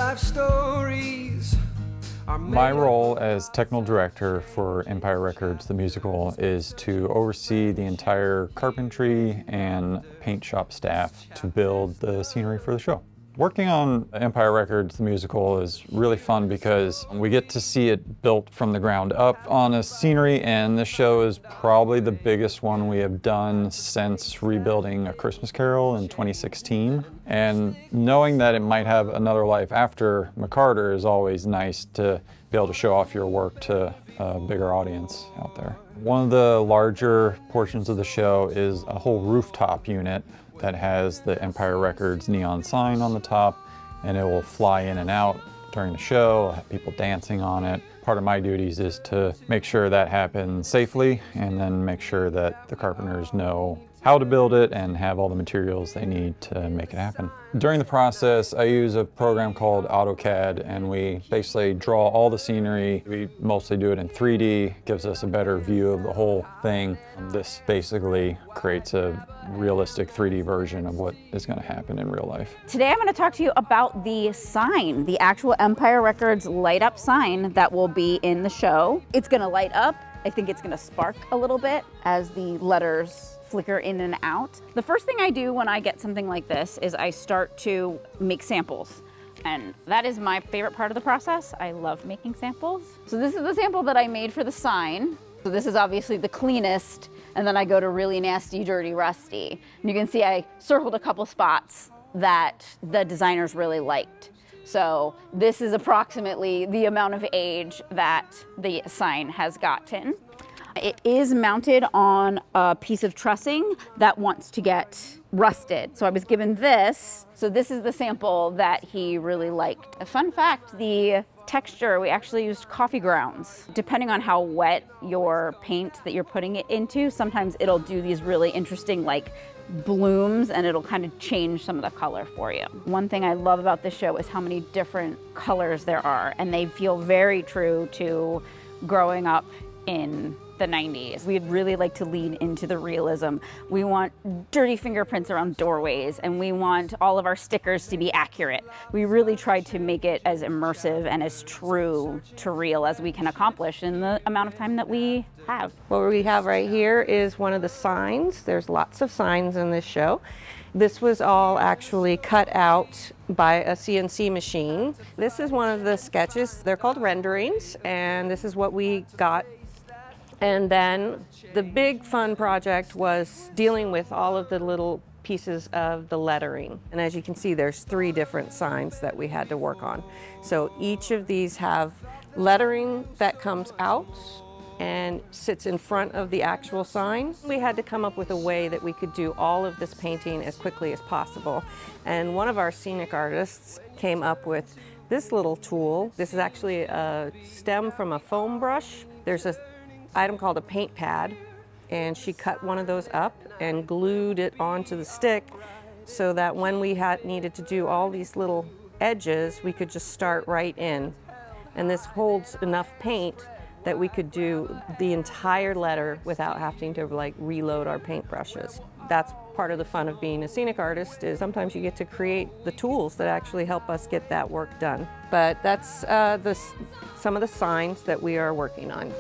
life stories. My role as technical director for Empire Records, the musical, is to oversee the entire carpentry and paint shop staff to build the scenery for the show. Working on Empire Records, the musical, is really fun because we get to see it built from the ground up on a scenery, and this show is probably the biggest one we have done since rebuilding A Christmas Carol in 2016. And knowing that it might have another life after McCarter is always nice to be able to show off your work to a bigger audience out there. One of the larger portions of the show is a whole rooftop unit that has the Empire Records neon sign on the top, and it will fly in and out during the show, have people dancing on it. Part of my duties is to make sure that happens safely, and then make sure that the carpenters know how to build it and have all the materials they need to make it happen. During the process, I use a program called AutoCAD, and we basically draw all the scenery. We mostly do it in 3D, gives us a better view of the whole thing. This basically creates a realistic 3D version of what is going to happen in real life. Today I'm going to talk to you about the sign, the actual Empire Records light up sign that will be in the show. It's going to light up. I think it's going to spark a little bit as the letters flicker in and out. The first thing I do when I get something like this is I start to make samples. And that is my favorite part of the process. I love making samples. So this is the sample that I made for the sign. So this is obviously the cleanest, and then I go to really nasty, dirty, rusty. And you can see I circled a couple spots that the designers really liked. So this is approximately the amount of age that the sign has gotten. It is mounted on a piece of trussing that wants to get rusted. So I was given this. So this is the sample that he really liked. A fun fact, the texture, we actually used coffee grounds. Depending on how wet your paint that you're putting it into, sometimes it'll do these really interesting like blooms, and it'll kind of change some of the color for you. One thing I love about this show is how many different colors there are, and they feel very true to growing up in the 90s. We'd really like to lean into the realism. We want dirty fingerprints around doorways, and we want all of our stickers to be accurate. We really tried to make it as immersive and as true to real as we can accomplish in the amount of time that we have. What we have right here is one of the signs. There's lots of signs in this show. This was all actually cut out by a CNC machine. This is one of the sketches. They're called renderings, and this is what we got. And then the big fun project was dealing with all of the little pieces of the lettering. And as you can see, there's 3 different signs that we had to work on. So each of these have lettering that comes out and sits in front of the actual sign. We had to come up with a way that we could do all of this painting as quickly as possible. And one of our scenic artists came up with this little tool. This is actually a stem from a foam brush. There's an item called a paint pad, and she cut one of those up and glued it onto the stick so that when we needed to do all these little edges, we could just start right in. And this holds enough paint that we could do the entire letter without having to like reload our paint brushes. That's part of the fun of being a scenic artist, is sometimes you get to create the tools that actually help us get that work done. But that's some of the signs that we are working on.